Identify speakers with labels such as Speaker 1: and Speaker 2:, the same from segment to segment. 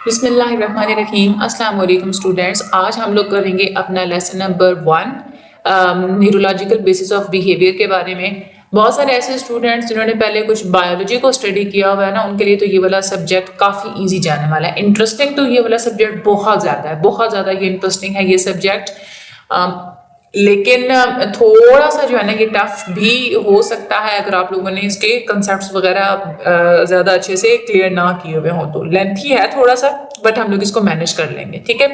Speaker 1: बिस्मिल्लाहिर्रहमानिर्रहीम। अस्सलाम वालेकुम स्टूडेंट्स। आज हम लोग करेंगे अपना lesson number 1 neurological basis of behaviour के बारे में। बहुत सारे ऐसे स्टूडेंट्स जिन्होंने पहले कुछ बायोलॉजी को स्टडी किया हुआ है ना, उनके लिए तो ये वाला सब्जेक्ट काफ़ी इजी जाने वाला है। इंटरेस्टिंग तो ये वाला सब्जेक्ट बहुत ज़्यादा है, बहुत ज़्यादा ये इंटरेस्टिंग है ये सब्जेक्ट। लेकिन थोड़ा सा जो है ना ये टफ भी हो सकता है अगर आप लोगों ने इसके कंसेप्ट्स वगैरह ज़्यादा अच्छे से क्लियर ना किए हुए हों तो। लेंथी है थोड़ा सा, बट हम लोग इसको मैनेज कर लेंगे, ठीक है।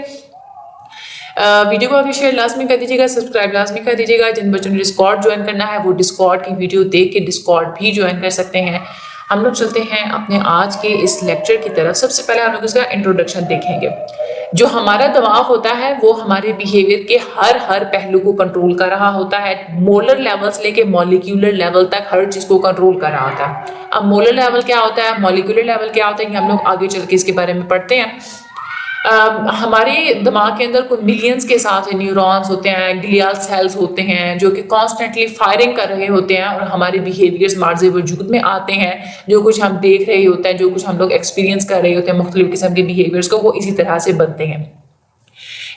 Speaker 1: वीडियो को आगे शेयर लाजमी कर दीजिएगा, सब्सक्राइब लाजमी कर दीजिएगा। जिन बच्चों ने डिस्कॉर्ड ज्वाइन करना है वो डिस्कॉर्ड की वीडियो देख के डिस्कॉर्ड भी ज्वाइन कर सकते हैं। हम लोग चलते हैं अपने आज के इस लेक्चर की तरफ। सबसे पहले हम लोग इसका इंट्रोडक्शन देखेंगे। जो हमारा दिमाग होता है वो हमारे बिहेवियर के हर पहलू को कंट्रोल कर रहा होता है। मोलर लेवल से लेके मॉलिक्यूलर लेवल तक हर चीज को कंट्रोल कर रहा होता है। अब मोलर लेवल क्या होता है, मॉलिक्यूलर लेवल क्या होता है, ये हम लोग आगे चल के इसके बारे में पढ़ते हैं। हमारे दिमाग के अंदर कुछ मिलियंस के हिसाब से न्यूरॉन्स होते हैं, ग्लियल सेल्स होते हैं जो कि कॉन्स्टेंटली फायरिंग कर रहे होते हैं और हमारे बिहेवियर्स मार्जे वजूद में आते हैं। जो कुछ हम देख रहे होते हैं, जो कुछ हम लोग एक्सपीरियंस कर रहे होते हैं मुख्तलिफ किस्म के बिहेवियर्स को, वो इसी तरह से बनते हैं।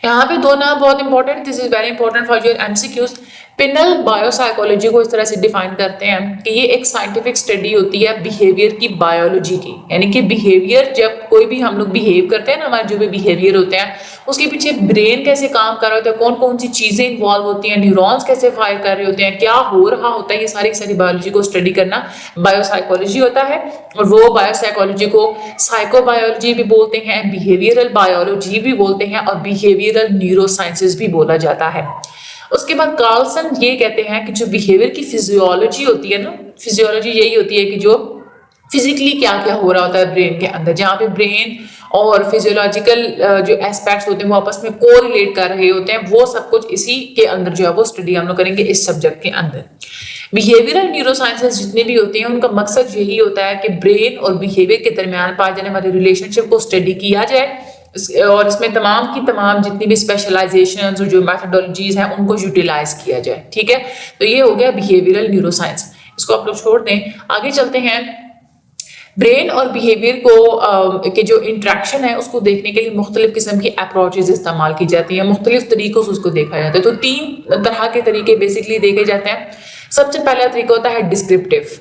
Speaker 1: यहाँ पे दो नाम बहुत important, this is very important for your MCQs. Penal biopsychology को इस तरह से डिफाइन करते हैं कि ये एक साइंटिफिक स्टडी होती है बिहेवियर की बायोलॉजी की। यानी कि बिहेवियर, जब कोई भी हम लोग बिहेव करते हैं ना, हमारे जो भी बिहेवियर होते हैं उसके पीछे ब्रेन कैसे काम कर रहा होता है, कौन कौन सी चीजें इन्वॉल्व होती हैं, न्यूरॉन्स कैसे फायर कर रहे होते हैं, क्या हो रहा होता है, ये सारी सारी बायोलॉजी को स्टडी करना बायोसाइकोलॉजी होता है। और वो बायोसाइकोलॉजी को साइकोबायोलॉजी भी बोलते हैं, बिहेवियरल बायोलॉजी भी बोलते हैं और बिहेवियरल न्यूरोसाइंसेस भी बोला जाता है। उसके बाद कार्लसन ये कहते हैं कि जो बिहेवियर की फिजियोलॉजी होती है ना, फिजियोलॉजी यही होती है कि जो फिजिकली क्या क्या हो रहा होता है ब्रेन के अंदर, जहाँ पे ब्रेन और फिजियोलॉजिकल जो एस्पेक्ट्स होते हैं वो आपस में कोरिलेट कर रहे होते हैं, वो सब कुछ इसी के अंदर जो है वो स्टडी हम लोग करेंगे इस सब्जेक्ट के अंदर। बिहेवियरल न्यूरोसाइंसेस जितने भी होते हैं उनका मकसद यही होता है कि ब्रेन और बिहेवियर के दरमियान पाए जाने वाले रिलेशनशिप को स्टडी किया जाए और इसमें तमाम की तमाम जितनी भी स्पेशलाइजेशन और जो मैथडोलॉजीज हैं उनको यूटिलाइज किया जाए, ठीक है। तो ये हो गया बिहेवियरल न्यूरोसाइंस, इसको आप लोग छोड़ दें, आगे चलते हैं। ब्रेन और बिहेवियर को के जो इंट्रैक्शन है उसको देखने के लिए मुख्तलिफ किस्म की अप्रोचेज इस्तेमाल की जाती हैं, मुख्तलिफ तरीकों से उसको देखा जाता है। तो 3 तरह के तरीके बेसिकली देखे जाते हैं। सबसे पहला तरीका होता है डिस्क्रिप्टिव,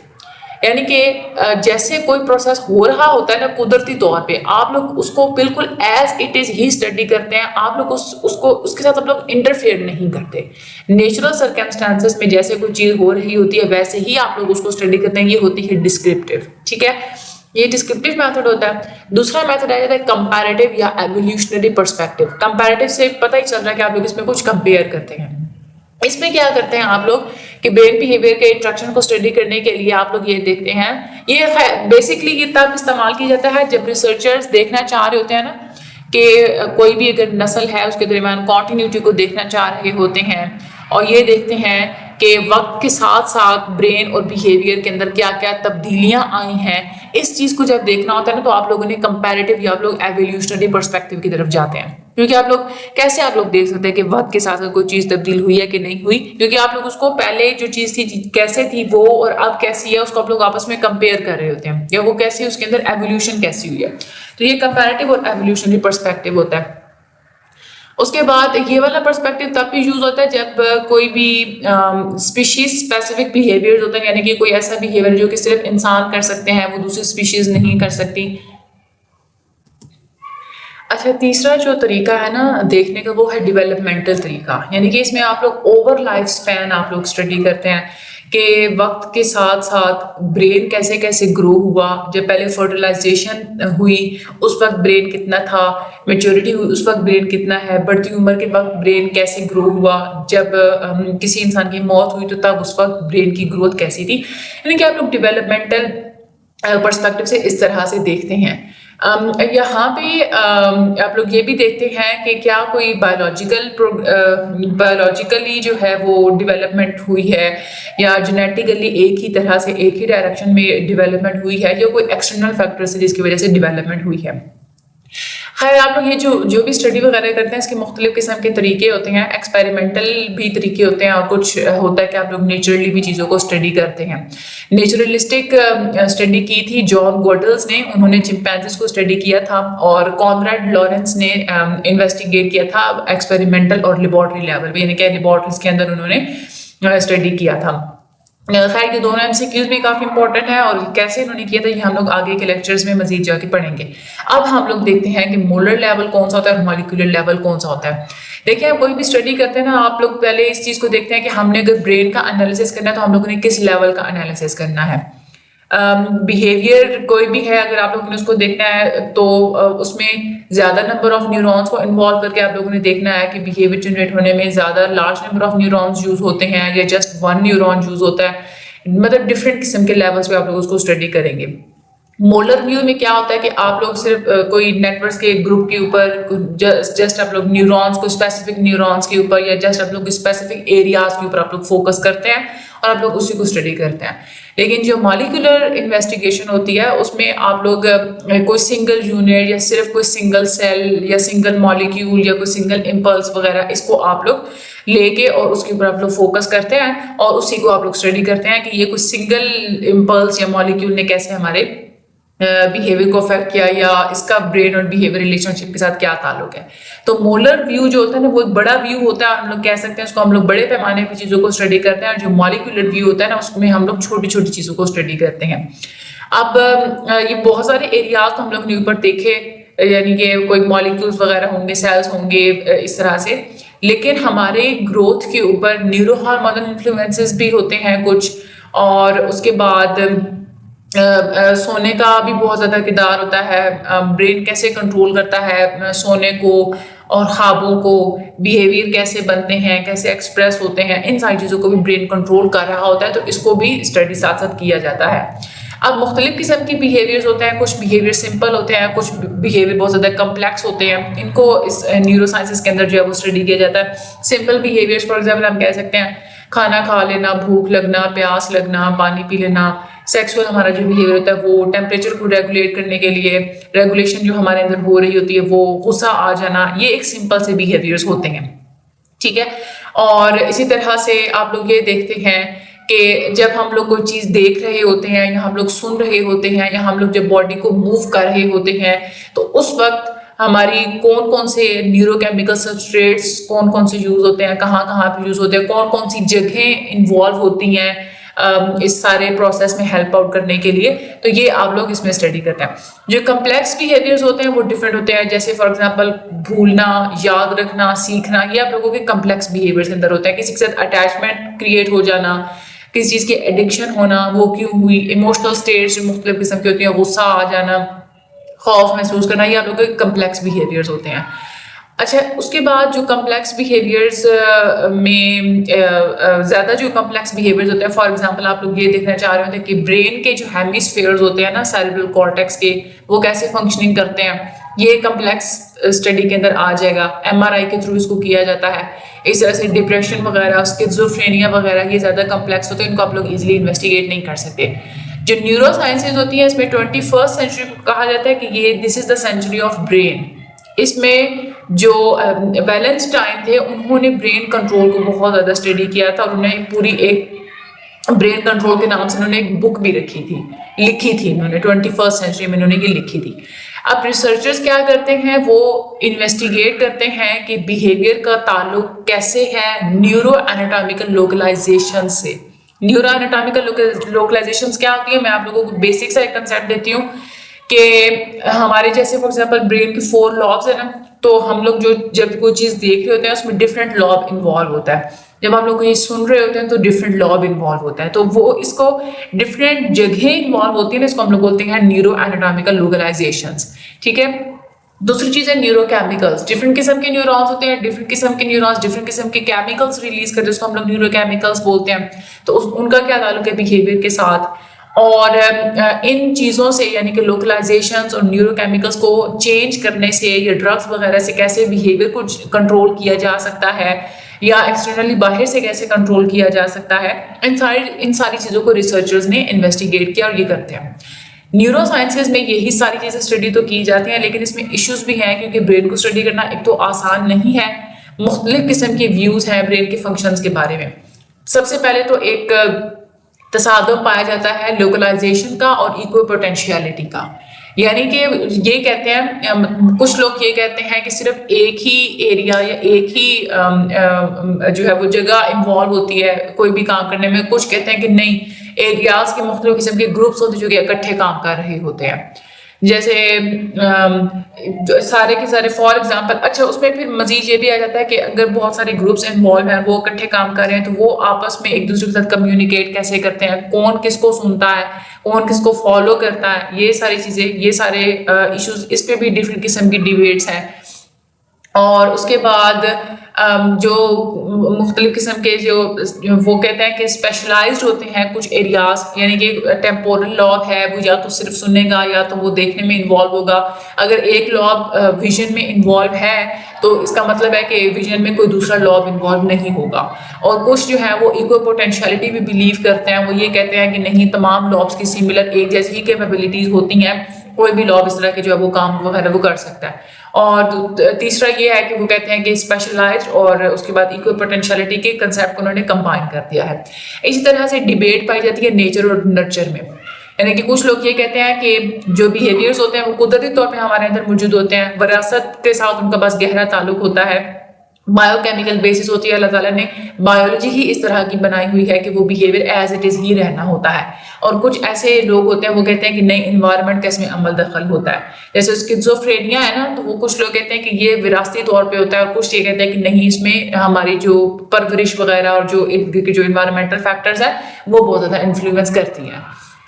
Speaker 1: यानी कि जैसे कोई प्रोसेस हो रहा होता है ना कुदरती तौर पे, आप लोग उसको बिल्कुल एज इट इज ही स्टडी करते हैं। आप लोग उसको उसके साथ आप लोग इंटरफेयर नहीं करते। नेचुरल सर्कमस्टांसेस में जैसे कोई चीज हो रही होती है वैसे ही आप लोग उसको स्टडी करते हैं, ये होती है डिस्क्रिप्टिव, ठीक है। ये डिस्क्रिप्टिव मेथड होता है। दूसरा मेथड आ जाता है कंपैरेटिव या एवोल्यूशनरी पर्सपेक्टिव। कंपैरेटिव से पता ही चल रहा है कि आप लोग इसमें कुछ कंपेयर करते हैं। इसमें क्या करते हैं आप लोग कि ब्रेन बिहेवियर के इंट्रैक्शन को स्टडी करने के लिए आप लोग ये देखते हैं, ये बेसिकली ये तब इस्तेमाल किया जाता है जब रिसर्चर्स देखना चाह रहे होते हैं ना कि कोई भी अगर नस्ल है उसके दरमियान कॉन्टिन्यूटी को देखना चाह रहे होते हैं और ये देखते हैं कि वक्त के साथ साथ ब्रेन और बिहेवियर के अंदर क्या क्या तब्दीलियां आई हैं। इस चीज को जब देखना होता है ना तो आप लोगों ने कंपैरेटिव या आप लोग एवोल्यूशनरी पर्सपेक्टिव की तरफ जाते हैं, क्योंकि आप लोग कैसे आप लोग देख सकते हैं कि वक्त के साथ कोई चीज तब्दील हुई है कि नहीं हुई, क्योंकि आप लोग उसको पहले जो चीज थी कैसे थी वो और अब कैसी है उसको आप लोग आपस में कंपेयर कर रहे होते हैं, या वो कैसी उसके अंदर एवोल्यूशन कैसी हुई है। तो ये कंपैरेटिव और एवोल्यूशनरी पर्सपेक्टिव होता है। उसके बाद ये वाला पर्सपेक्टिव तब भी यूज होता है जब कोई भी स्पीशीज स्पेसिफिक बिहेवियर होता है, यानी कि कोई ऐसा बिहेवियर जो कि सिर्फ इंसान कर सकते हैं वो दूसरी स्पीशीज नहीं कर सकती। अच्छा, तीसरा जो तरीका है ना देखने का वो है डेवलपमेंटल तरीका, यानी कि इसमें आप लोग ओवर लाइफ स्पैन आप लोग स्टडी करते हैं कि वक्त के साथ साथ ब्रेन कैसे कैसे ग्रो हुआ। जब पहले फर्टिलाइजेशन हुई उस वक्त ब्रेन कितना था, मेच्योरिटी हुई उस वक्त ब्रेन कितना है, बढ़ती उम्र के वक्त ब्रेन कैसे ग्रो हुआ, जब किसी इंसान की मौत हुई तो तब उस वक्त ब्रेन की ग्रोथ कैसी थी। यानी कि आप लोग डेवलपमेंटल पर्सपेक्टिव से इस तरह से देखते हैं। यहाँ पे आप लोग ये भी देखते हैं कि क्या कोई बायोलॉजिकली जो है वो डेवलपमेंट हुई है या जेनेटिकली एक ही तरह से एक ही डायरेक्शन में डेवलपमेंट हुई है, या कोई एक्सटर्नल फैक्टर से जिसकी वजह से डेवलपमेंट हुई है। खैर आप लोग ये जो जो भी स्टडी वगैरह करते हैं इसके मुख्तलिफ किस्म के तरीके होते हैं, एक्सपेरिमेंटल भी तरीके होते हैं और कुछ होता है कि आप लोग नेचुरली भी चीज़ों को स्टडी करते हैं। नेचुरलिस्टिक स्टडी की थी जॉन गोडल्स ने, उन्होंने चिंपैंजीज को स्टडी किया था, और कॉनराड लॉरेंस ने इन्वेस्टिगेट किया था एक्सपेरिमेंटल और लेबॉर्ट्री लेवल पे, यानी कि लेबॉर्ट्रीज के अंदर उन्होंने स्टडी किया था। खैर ये दोनों एमसीक्यूज भी काफी इंपॉर्टेंट है और कैसे इन्होंने किया था ये हम लोग आगे के लेक्चर्स में मजीद जाके पढ़ेंगे। अब हम लोग देखते हैं कि मोलर लेवल कौन सा होता है और मॉलिक्यूलर लेवल कौन सा होता है। देखिए आप कोई भी स्टडी करते हैं ना, आप लोग पहले इस चीज को देखते हैं कि हमने अगर ब्रेन का एनालिसिस करना है तो हम लोगों ने किस लेवल का एनालिसिस करना है। बिहेवियर कोई भी है, अगर आप लोगों ने उसको देखना है तो उसमें ज्यादा नंबर ऑफ न्यूरॉन्स को इन्वॉल्व करके आप लोगों ने देखना है कि बिहेवियर जनरेट होने में ज्यादा large number of neurons use होते हैं या जस्ट वन न्यूरॉन यूज होता है, मतलब डिफरेंट किस्म के लेवल्स पे आप लोग उसको स्टडी करेंगे। मोलर व्यू में क्या होता है कि आप लोग सिर्फ कोई नेटवर्क्स के ग्रुप के ऊपर जस्ट आप लोग न्यूरॉन्स को स्पेसिफिक न्यूरॉन्स के ऊपर या जस्ट आप लोग स्पेसिफिक एरियाज के ऊपर आप लोग फोकस करते हैं और आप लोग उसी को स्टडी करते हैं। लेकिन जो मॉलिक्यूलर इन्वेस्टिगेशन होती है उसमें आप लोग कोई सिंगल यूनिट या सिर्फ कोई सिंगल सेल या सिंगल मॉलिक्यूल या कोई सिंगल इम्पल्स वगैरह इसको आप लोग लेके और उसके ऊपर आप लोग फोकस करते हैं और उसी को आप लोग स्टडी करते हैं कि ये कोई सिंगल इम्पल्स या मॉलिक्यूल ने कैसे हमारे बिहेवियर को अफेक्ट किया या इसका ब्रेन और बिहेवियर रिलेशनशिप के साथ क्या ताल्लुक है। तो मोलर व्यू जो होता है ना वो एक बड़ा व्यू होता है, हम लोग कह सकते हैं उसको हम लोग बड़े पैमाने पर चीजों को स्टडी करते हैं, और जो मॉलिक्यूलर व्यू होता है ना उसमें हम लोग छोटी छोटी चीजों को स्टडी करते हैं। अब ये बहुत सारे एरियाज तो हम लोग ने ऊपर देखे, यानी कि कोई मॉलिक्यूल्स वगैरह होंगे, सेल्स होंगे इस तरह से, लेकिन हमारे ग्रोथ के ऊपर न्यूरो हार्मोनल इन्फ्लुएंसेस भी होते हैं कुछ, और उसके बाद सोने का भी बहुत ज़्यादा किरदार होता है, ब्रेन कैसे कंट्रोल करता है सोने को और ख्वाबों को, बिहेवियर कैसे बनते हैं, कैसे एक्सप्रेस होते हैं, इन सारी चीज़ों को भी ब्रेन कंट्रोल कर रहा होता है, तो इसको भी स्टडी साथ साथ किया जाता है। अब मुख्तलिफ किस्म के बिहेवियर्स होते हैं, कुछ बिहेवियर सिंपल होते हैं, कुछ बिहेवियर बहुत ज़्यादा कम्प्लेक्स होते हैं, इनको इस न्यूरो साइंसेस के अंदर जो है वो स्टडी किया जाता है। सिंपल बिहेवियर्स फॉर एग्जाम्पल हम कह सकते हैं खाना खा लेना, भूख लगना, प्यास लगना, पानी पी लेना, सेक्सुअल हमारा जो बिहेवियर होता है वो टेम्परेचर को रेगुलेट करने के लिए रेगुलेशन जो हमारे अंदर हो रही होती है वो गुस्सा आ जाना, ये एक सिंपल से बिहेवियर्स होते हैं, ठीक है। और इसी तरह से आप लोग ये देखते हैं कि जब हम लोग कोई चीज़ देख रहे होते हैं या हम लोग सुन रहे होते हैं या हम लोग जब बॉडी को मूव कर रहे होते हैं तो उस वक्त हमारी कौन कौन से न्यूरोकेमिकल सबस्ट्रेट्स कौन कौन से यूज होते हैं, कहाँ कहाँ पे यूज होते हैं, कौन कौन सी जगहें इन्वॉल्व होती हैं इस सारे प्रोसेस में हेल्प आउट करने के लिए, तो ये आप लोग इसमें स्टडी करते हैं। जो कम्प्लेक्स बिहेवियर्स होते हैं वो डिफरेंट होते हैं, जैसे फॉर एग्जांपल भूलना, याद रखना, सीखना, ये आप लोगों के कम्प्लेक्स बिहेवियर्स के अंदर होता है। किसी के साथ अटैचमेंट क्रिएट हो जाना, किसी चीज़ की एडिक्शन होना, वो क्यों हुई, इमोशनल स्टेट्स जो मुख्तलिफ किस्म की होती हैं, गुस्सा आ जाना, खौफ महसूस करना, ये आप लोगों के कम्प्लेक्स बिहेवियर्स होते हैं। अच्छा, उसके बाद जो कम्प्लेक्स बिहेवियर्स में ज़्यादा जो कम्प्लेक्स बिहेवियर्स होते हैं, फॉर एग्जांपल आप लोग ये देखना चाह रहे होते हैं कि ब्रेन के जो हेमिस्फीयर्स होते हैं ना सेरेब्रल कॉर्टेक्स के, वो कैसे फंक्शनिंग करते हैं, ये कम्प्लेक्स स्टडी के अंदर आ जाएगा। एमआरआई के थ्रू इसको किया जाता है। इस तरह से डिप्रेशन वगैरह, स्किज़ोफ्रेनिया वगैरह, ये ज़्यादा कम्प्लेक्स होते हैं, इनको आप लोग ईजिली इन्वेस्टिगेट नहीं कर सकते। जो न्यूरो साइंसेज होती है इसमें 21st सेंचुरी को कहा जाता है कि ये this is the century of brain. इसमें जो वैलेंस्टाइन थे उन्होंने ब्रेन कंट्रोल को बहुत ज़्यादा स्टडी किया था और उन्हें पूरी एक ब्रेन कंट्रोल के नाम से उन्होंने एक बुक भी लिखी थी उन्होंने 21st सेंचुरी में उन्होंने ये लिखी थी। अब रिसर्चर्स क्या करते हैं, वो इन्वेस्टिगेट करते हैं कि बिहेवियर का ताल्लुक कैसे है न्यूरो एनाटॉमिकल लोकलाइजेशन से। न्यूरो एनाटॉमिकल लोकलाइजेशन क्या होती है, मैं आप लोगों को बेसिक सा एक कंसेप्ट देती हूँ कि हमारे जैसे फॉर एग्जांपल ब्रेन के 4 लॉब्स है ना, तो हम लोग जो जब कोई चीज़ देख रहे होते हैं उसमें डिफरेंट लॉब इन्वॉल्व होता है। जब हम लोग कोई सुन रहे होते हैं तो डिफरेंट लॉब इन्वॉल्व होता है, तो वो इसको डिफरेंट जगह इन्वॉल्व होती है ना, इसको हम लोग बोलते हैं न्यूरो एनाटॉमिकल लोकलाइजेशंस, ठीक है। दूसरी चीज़ है न्यूरोकेमिकल्स। डिफरेंट किस्म के न्यूरॉन्स होते हैं, डिफरेंट किस्म के न्यूरॉन्स डिफरेंट किस्म के केमिकल्स रिलीज करते हैं, उसको हम लोग न्यूरोकेमिकल्स बोलते हैं। तो उनका क्या ताल्लुक है बिहेवियर के साथ, और इन चीज़ों से यानी कि लोकलाइजेशंस और न्यूरोकेमिकल्स को चेंज करने से या ड्रग्स वगैरह से कैसे बिहेवियर को कंट्रोल किया जा सकता है या एक्सटर्नली बाहर से कैसे कंट्रोल किया जा सकता है, इन सारी चीज़ों को रिसर्चर्स ने इन्वेस्टिगेट किया और ये करते हैं। न्यूरो साइंसेज में यही सारी चीज़ें स्टडी तो की जाती हैं, लेकिन इसमें इश्यूज भी हैं क्योंकि ब्रेन को स्टडी करना एक तो आसान नहीं है। मुख्तलिफ किस्म के व्यूज़ हैं ब्रेन के फंक्शंस के बारे में। सबसे पहले तो एक तसादुम पाया जाता है लोकलाइजेशन का और इक्वल पोटेंशियलिटी का। यानी कि ये कहते हैं, कुछ लोग ये कहते हैं कि सिर्फ एक ही एरिया या एक ही जो है वो जगह इन्वॉल्व होती है कोई भी काम करने में। कुछ कहते हैं कि नहीं, एरियाज के मुख्तलिफ किस्म के ग्रुप्स होते हैं जो कि इकट्ठे काम कर रहे होते हैं। जैसे सारे के सारे फॉर एग्जांपल, अच्छा उसमें फिर मजीद ये भी आ जाता है कि अगर बहुत सारे ग्रुप्स इन्वॉल्व हैं, वो इकट्ठे काम कर रहे हैं, तो वो आपस में एक दूसरे के साथ कम्युनिकेट कैसे करते हैं, कौन किसको सुनता है, कौन किसको फॉलो करता है, ये सारी चीज़ें, ये सारे इश्यूज, इस पे भी डिफरेंट किस्म की डिबेट्स हैं। और उसके बाद जो मुख्तलिफ किस्म के जो वो कहते हैं कि स्पेशलाइज्ड होते हैं कुछ एरियाज, यानी कि टेम्पोरल लॉब है वो या तो सिर्फ सुनेगा या तो वो देखने में इन्वॉल्व होगा। अगर एक लॉब विजन में इन्वॉल्व है तो इसका मतलब है कि विजन में कोई दूसरा लॉब इन्वॉल्व नहीं होगा। और कुछ जो है वो इक्वल पोटेंशियलिटी भी बिलीव करते हैं, वो ये कहते हैं कि नहीं, तमाम लॉब्स की सिमिलर एक जैसी ही कैपेबिलिटीज होती हैं, कोई भी लॉब इस तरह के जो है वो काम वगैरह वो कर सकता है। और तीसरा ये है कि वो कहते हैं कि स्पेशलाइज्ड और उसके बाद इक्वल पोटेंशियलिटी के कंसेप्ट को उन्होंने कंबाइन कर दिया है। इसी तरह से डिबेट पाई जाती है नेचर और नर्चर में, यानी कि कुछ लोग ये कहते हैं कि जो बिहेवियर्स होते हैं वो कुदरती तौर पे हमारे अंदर मौजूद होते हैं, विरासत के साथ उनका बस गहरा ताल्लुक होता है, बायोकेमिकल बेसिस होती है। अल्लाह ताला ने बायोलॉजी ही इस तरह की बनाई हुई है कि वो बिहेवियर एज इट इज ही रहना होता है। और कुछ ऐसे लोग होते हैं वो कहते हैं कि नहीं, इन्वायरमेंट का इसमें अमल दखल होता है। जैसे स्किज़ोफ्रेनिया है ना, तो वो कुछ लोग कहते हैं कि ये विरासती तौर पे होता है, और कुछ ये कहते हैं कि नहीं, इसमें हमारी जो परवरिश वगैरह और जो इन्वायरमेंटल फैक्टर्स है वो बहुत ज़्यादा इन्फ्लुएंस करती हैं।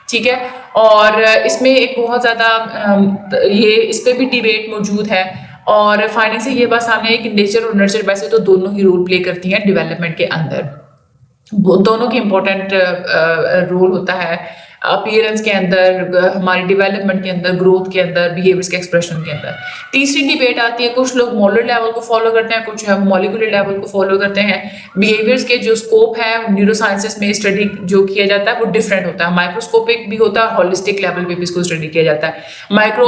Speaker 1: ठीक है, और इसमें एक बहुत ज़्यादा ये इस पर भी डिबेट मौजूद है। और फाइनल से ये बात सामने है कि नेचर और नर्चर वैसे तो दोनों ही रोल प्ले करती हैं डेवलपमेंट के अंदर, वो दोनों की इम्पोर्टेंट रोल होता है अपीयरेंस के अंदर, हमारी डेवलपमेंट के अंदर, ग्रोथ के अंदर, बिहेवियर्स के एक्सप्रेशन के अंदर। तीसरी डिबेट आती है, कुछ लोग मोलर लेवल को फॉलो करते हैं, कुछ है मॉलिक्यूलर लेवल को फॉलो करते हैं। बिहेवियर्स के जो स्कोप है न्यूरो साइंसेस में स्टडी जो किया जाता है वो डिफरेंट होता है, माइक्रोस्कोपिक भी होता है, हॉलिस्टिक लेवल पे भी इसको स्टडी किया जाता है। माइक्रो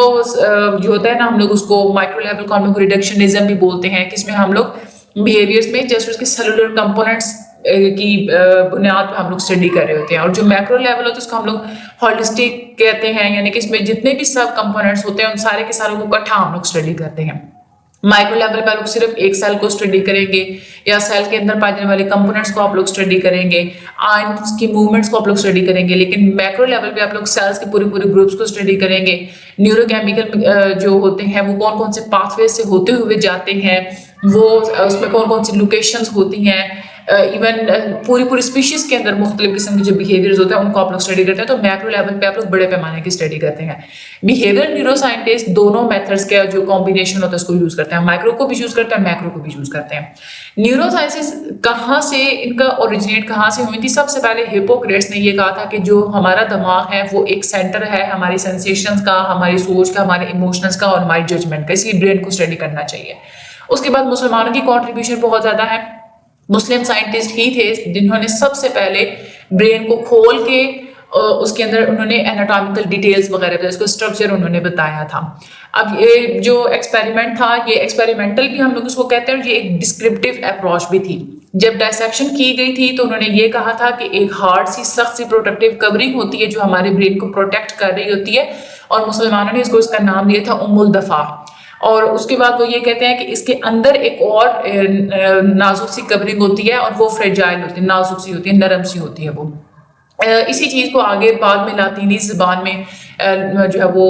Speaker 1: जो होता है ना, हम लोग उसको माइक्रो लेवल को हम लोग रिडक्शनिज्म भी बोलते हैं, कि इसमें हम लोग बिहेवियर्स में जस्ट उसके सेलुलर कंपोनेंट्स की बुनियाद पर हम लोग स्टडी कर रहे होते हैं। और जो मैक्रो लेवल होता है उसको हम लोग हॉलिस्टिक कहते हैं, यानी कि इसमें जितने भी सब कंपोनेंट्स होते हैं उन सारे के सारों को इकट्ठा हम लोग स्टडी करते हैं। माइक्रो लेवल पर लोग सिर्फ एक सेल को स्टडी करेंगे, या सेल के अंदर पाए जाने वाले कंपोनेंट्स को आप लोग स्टडी करेंगे, आयन्स की मूवमेंट्स को आप लोग स्टडी करेंगे। लेकिन मैक्रो लेवल पे आप लोग सेल्स के पूरे पूरे ग्रुप्स को स्टडी करेंगे, न्यूरोकेमिकल जो होते हैं वो कौन कौन से पाथवे से होते हुए जाते हैं, वो उसमें कौन कौन सी लोकेशंस होती हैं, इवन पूरी पूरी स्पीशीज के अंदर मुख्तलिफ किस्म के जो बिहेवियर्स होते हैं उनको आप लोग स्टडी करते हैं। तो मैक्रो लेवल पे आप लोग बड़े पैमाने की स्टडी करते हैं। बिहेवियर न्यूरो साइंटिस्ट दोनों मेथड्स का जो कॉम्बिनेशन होता है उसको यूज करते हैं, माइक्रो को भी यूज करते हैं, मैक्रो को भी यूज करते हैं। न्यूरो साइंसेस कहाँ से, इनका ओरिजिनेट कहाँ से हुई थी? सबसे पहले हिप्पोक्रेट्स ने ये कहा था कि जो हमारा दिमाग है वो एक सेंटर है हमारी सेंसेशंस का, हमारी सोच का, हमारे इमोशंस का और हमारी जजमेंट का, इसलिए ब्रेन को स्टडी करना चाहिए। उसके बाद मुसलमानों की कॉन्ट्रीब्यूशन बहुत ज्यादा है। मुस्लिम साइंटिस्ट ही थे जिन्होंने सबसे पहले ब्रेन को खोल के उसके अंदर उन्होंने एनाटॉमिकल डिटेल्स वगैरह, उसका स्ट्रक्चर उन्होंने बताया था। अब ये जो एक्सपेरिमेंट था, ये एक्सपेरिमेंटल भी हम लोग उसको कहते हैं, और ये एक डिस्क्रिप्टिव अप्रोच भी थी। जब डायसेक्शन की गई थी तो उन्होंने ये कहा था कि एक हार्ड सी सख्त सी प्रोटेक्टिव कवरिंग होती है जो हमारे ब्रेन को प्रोटेक्ट कर रही होती है, और मुसलमानों ने इसका नाम दिया था उम्मुल दफा। और उसके बाद वो ये कहते हैं कि इसके अंदर एक और नाजुक सी कवरिंग होती है, और वो फ्रेजाइल होती है, नाजुक सी होती है, नरम सी होती है वो। इसी चीज़ को आगे बाद में लातीनी ज़बान में जो है वो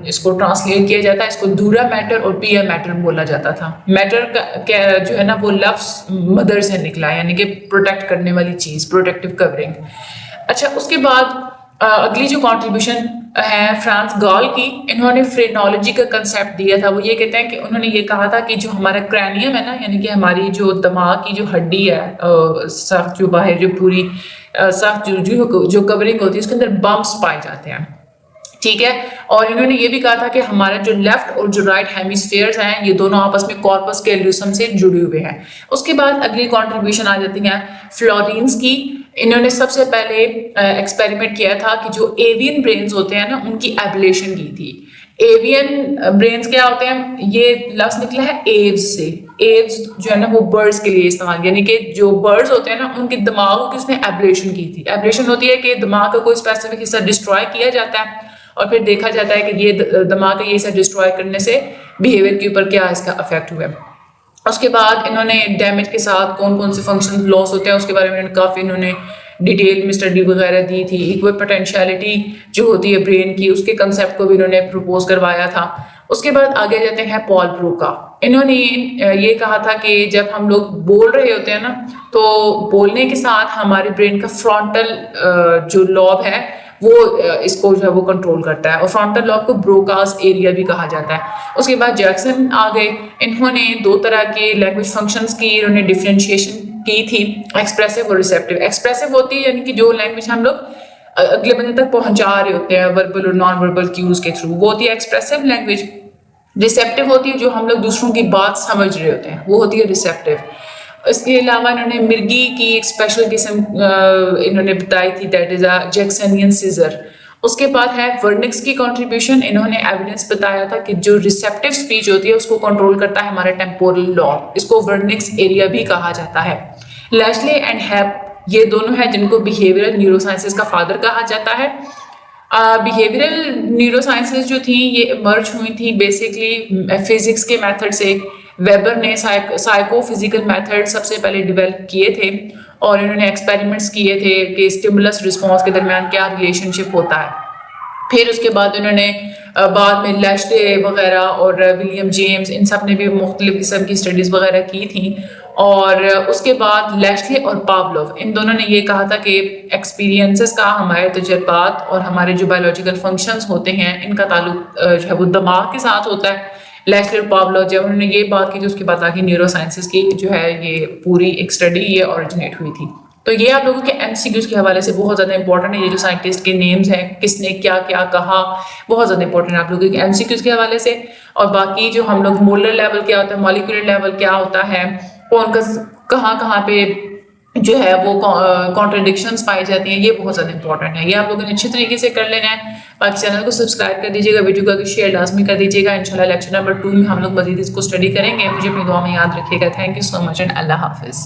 Speaker 1: इसको ट्रांसलेट किया जाता है, इसको धूरा मैटर और पिया मैटर बोला जाता था। मैटर का जो है ना वो लफ्ज़ मदर से निकला, यानी कि प्रोटेक्ट करने वाली चीज़, प्रोटेक्टिव कवरिंग। अच्छा, उसके बाद अगली जो कॉन्ट्रीब्यूशन है फ्रांस गॉल की, इन्होंने फ्रेनोलॉजी का कंसेप्ट दिया था। वो ये कहते हैं कि उन्होंने ये कहा था कि जो हमारा क्रैनियम है ना, यानी कि हमारी जो दिमाग की जो हड्डी है, सख्त जो बाहर जो पूरी सख्त जो कवरिंग होती है, उसके अंदर बम्प्स पाए जाते हैं। ठीक है, और इन्होंने ये भी कहा था कि हमारा जो लेफ्ट और जो राइट हेमिस्फीयर्स हैं ये दोनों आपस में कॉर्पस कैल्यूसम से जुड़े हुए हैं। उसके बाद अगली कॉन्ट्रीब्यूशन आ जाती है फ्लोरीन्स की। इन्होंने सबसे पहले एक्सपेरिमेंट किया था कि जो एवियन ब्रेन्स होते हैं ना उनकी एबलेशन की थी। एवियन ब्रेन्स क्या होते हैं, ये लफ्ज निकला है एव्स से। एव्स जो है ना वो बर्ड्स के लिए इस्तेमाल, यानी कि जो बर्ड्स होते हैं ना उनके दिमागों की उसने एबलेशन की थी। एबलेशन होती है कि दिमाग का कोई स्पेसिफिक हिस्सा डिस्ट्रॉय किया जाता है और फिर देखा जाता है कि ये दिमाग का ये हिस्सा डिस्ट्रॉय करने से बिहेवियर के ऊपर क्या इसका अफेक्ट हुआ है। उसके बाद इन्होंने डैमेज के साथ कौन कौन से फंक्शन लॉस होते हैं उसके बारे में काफ़ी इन्होंने डिटेल में स्टडी वगैरह दी थी। इक्वल पोटेंशियलिटी जो होती है ब्रेन की, उसके कंसेप्ट को भी इन्होंने प्रपोज करवाया था। उसके बाद आगे जाते हैं पॉल ब्रूका। इन्होंने ये कहा था कि जब हम लोग बोल रहे होते हैं ना तो बोलने के साथ हमारे ब्रेन का फ्रंटल जो लॉब है वो इसको जो है वो कंट्रोल करता है और फ्रंटल लॉब को ब्रोकास एरिया भी कहा जाता है। उसके बाद जैक्सन आ गए। इन्होंने दो तरह के लैंग्वेज फंक्शंस की इन्होंने डिफरेंशिएशन की थी, एक्सप्रेसिव और रिसेप्टिव। एक्सप्रेसिव होती है यानी कि जो लैंग्वेज हम लोग अगले बंदे तक पहुंचा रहे होते हैं वर्बल और नॉन वर्बल क्यूज के थ्रू, वो होती है एक्सप्रेसिव लैंग्वेज। रिसेप्टिव होती है जो हम लोग दूसरों की बात समझ रहे होते हैं, वो होती है रिसेप्टिव। इसके अलावा इन्होंने मिर्गी की एक स्पेशल किस्म इन्होंने बताई थी, दैट इज अ जैक्सनियन सीजर। उसके बाद है वर्निक्स की कंट्रीब्यूशन। इन्होंने एविडेंस बताया था कि जो रिसेप्टिव स्पीच होती है उसको कंट्रोल करता है हमारा टेम्पोरल लॉब, इसको वर्निक्स एरिया भी कहा जाता है। लैशले एंड हैप ये दोनों हैं जिनको बिहेवियरल न्यूरोसाइंसेस का फादर कहा जाता है। बिहेवियरल न्यूरोसाइंसेस जो थी ये इमर्ज हुई थी बेसिकली फिजिक्स के मेथड से। वेबर ने साइको फिजिकल मेथड सबसे पहले डेवलप किए थे और इन्होंने एक्सपेरिमेंट्स किए थे कि स्टिमुलस रिस्पॉन्स के दरमियान क्या रिलेशनशिप होता है। फिर उसके बाद उन्होंने बाद में लैशले वगैरह और विलियम जेम्स इन सब ने भी मुख्तलिफ किस्म की स्टडीज़ वगैरह की थी। और उसके बाद लैशले और पावलोव इन दोनों ने ये कहा था कि एक्सपीरियंसेस का हमारे तजुर्बात और हमारे जो बायोलॉजिकल फंक्शंस होते हैं इनका ताल्लुक जो है वो दिमाग के साथ होता है। लैशले और पावलोव जब उन्होंने ये बात की तो उसके बाद आगे न्यूरो साइंसेस की जो है ये पूरी एक स्टडी ये ओरिजिनेट हुई थी। तो ये आप लोगों के एमसीक्यूज के हवाले से बहुत ज़्यादा इंपॉर्टेंट है। ये जो साइंटिस्ट के नेम्स हैं, किसने क्या क्या कहा, बहुत ज़्यादा इंपॉर्टेंट है आप लोगों के एमसीक्यूज के हवाले से। और बाकी जो हम लोग मोलर लेवल क्या होता है, मॉलिक्यूलर लेवल क्या होता है, कौन कहाँ कहाँ पे जो है वो कॉन्ट्रडिक्शंस पाई जाती हैं, ये बहुत ज़्यादा इंपॉर्टेंट है। ये आप लोगों ने अच्छे तरीके से कर लेना है। बाकी चैनल को सब्सक्राइब कर दीजिएगा, वीडियो का शेयर लाजमी कर दीजिएगा। इंशाल्लाह लेक्चर नंबर 2 में हम लोग मजीद इसको स्टडी करेंगे। मुझे अपनी दुआ में याद रखिएगा। Thank you so much and अल्लाह हाफिज़।